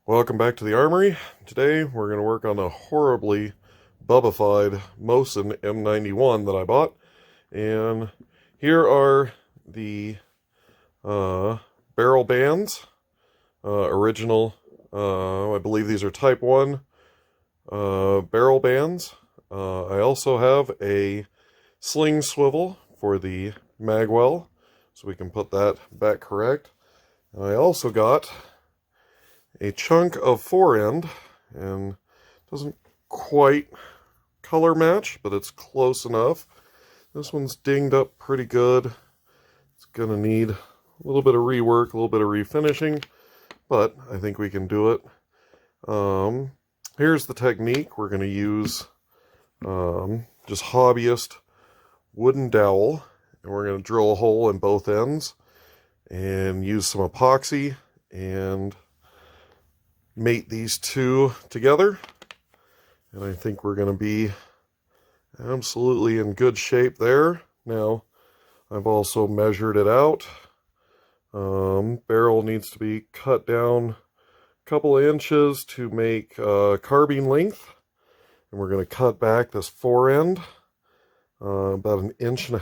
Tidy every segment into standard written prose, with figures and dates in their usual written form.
Welcome back to the Armory. Today we're going to work on a horribly bubbified Mosin M91 that I bought. And here are the barrel bands, original, I believe these are Type 1 barrel bands. I also have a sling swivel for the magwell, so we can put that back correct. And I also got a chunk of fore end, and doesn't quite color match, but it's close enough. This one's dinged up pretty good. It's gonna need a little bit of rework, a little bit of refinishing, but I think we can do it. Here's the technique. We're gonna use just hobbyist wooden dowel, and we're gonna drill a hole in both ends and use some epoxy and mate these two together, and I think we're going to be absolutely in good shape there. Now, I've also measured it out. Barrel needs to be cut down a couple of inches to make carbine length, and we're going to cut back this fore end about 1.5 inches,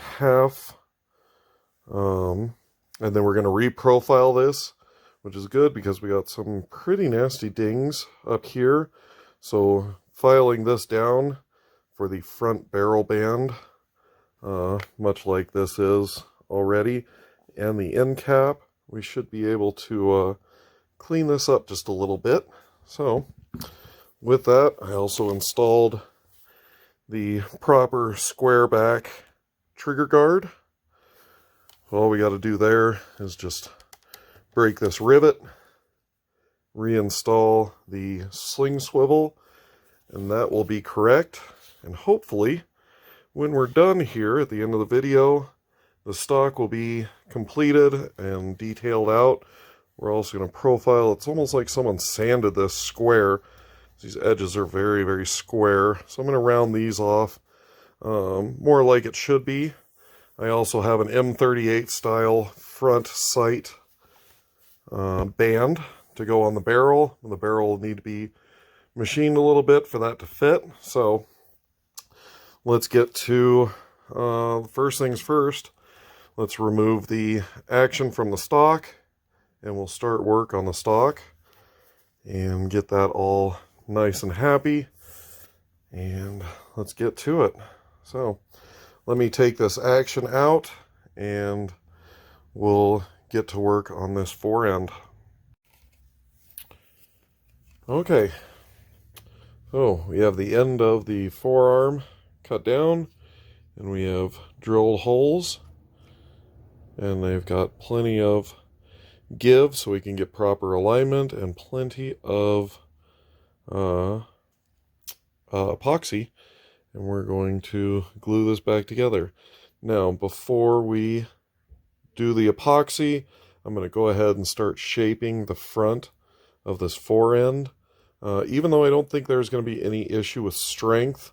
and then we're going to reprofile this, which is good because we got some pretty nasty dings up here. So filing this down for the front barrel band, much like this is already, and the end cap, we should be able to clean this up just a little bit. So with that, I also installed the proper square back trigger guard. All we got to do there is just break this rivet, reinstall the sling swivel, and that will be correct. And hopefully, when we're done here at the end of the video, the stock will be completed and detailed out. We're also going to profile. It's almost like someone sanded this square. These edges are very, very square. So I'm going to round these off more like it should be. I also have an M38 style front sight band to go on the barrel. The barrel will need to be machined a little bit for that to fit. So let's get to first things first. Let's remove the action from the stock, and we'll start work on the stock and get that all nice and happy, and let's get to it. So let me take this action out and we'll get to work on this fore end. Okay, so we have the end of the forearm cut down, and we have drilled holes, and they've got plenty of give so we can get proper alignment, and plenty of epoxy, and we're going to glue this back together. Now, before we do the epoxy, I'm going to go ahead and start shaping the front of this fore end. Even though I don't think there's going to be any issue with strength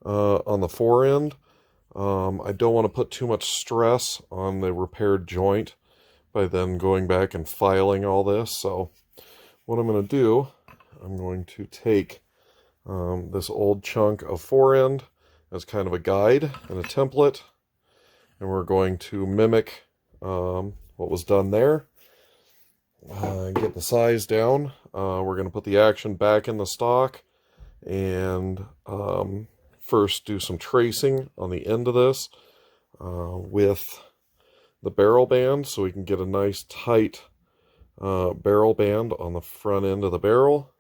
on the fore end, I don't want to put too much stress on the repaired joint by then going back and filing all this. So what I'm going to do, I'm going to take this old chunk of fore end as kind of a guide and a template, and we're going to mimic what was done there. Get the size down. We're going to put the action back in the stock, and first do some tracing on the end of this with the barrel band, so we can get a nice tight barrel band on the front end of the barrel.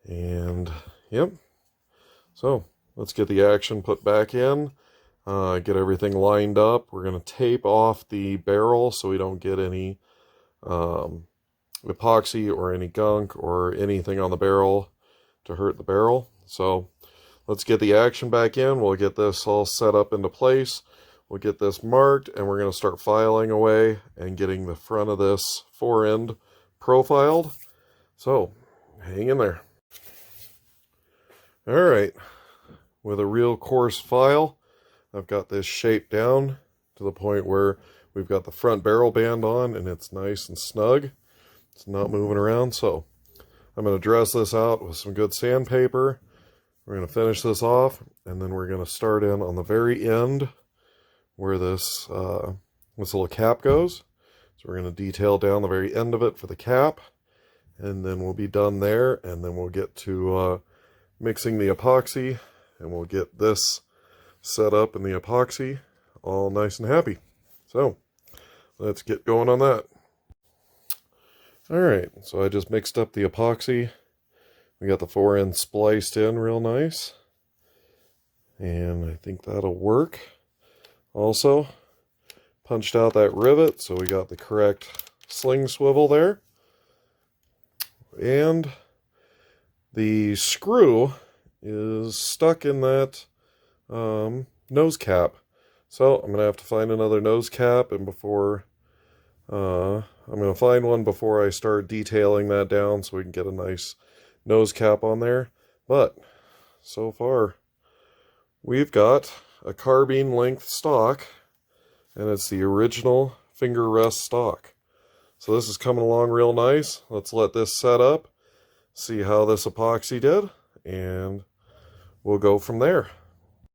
And yep, so let's get the action put back in, get everything lined up. We're going to tape off the barrel so we don't get any epoxy or any gunk or anything on the barrel to hurt the barrel. So let's get the action back in. We'll get this all set up into place. We'll get this marked, and we're going to start filing away and getting the front of this fore end profiled. So hang in there. All right, with a real coarse file, I've got this shaped down to the point where we've got the front barrel band on and it's nice and snug. It's not moving around. So I'm going to dress this out with some good sandpaper. We're going to finish this off, and then we're going to start in on the very end where this little cap goes. So we're going to detail down the very end of it for the cap, and then we'll be done there, and then we'll get to mixing the epoxy, and we'll get this set up in the epoxy all nice and happy. So let's get going on that. Alright, so I just mixed up the epoxy. We got the fore end spliced in real nice, and I think that'll work. Also, punched out that rivet, so we got the correct sling swivel there. And the screw is stuck in that nose cap. So I'm going to have to find another nose cap, and I'm going to find one before I start detailing that down so we can get a nice nose cap on there. But so far, we've got a carbine length stock, and it's the original finger rest stock. So this is coming along real nice. Let's let this set up, see how this epoxy did, and we'll go from there.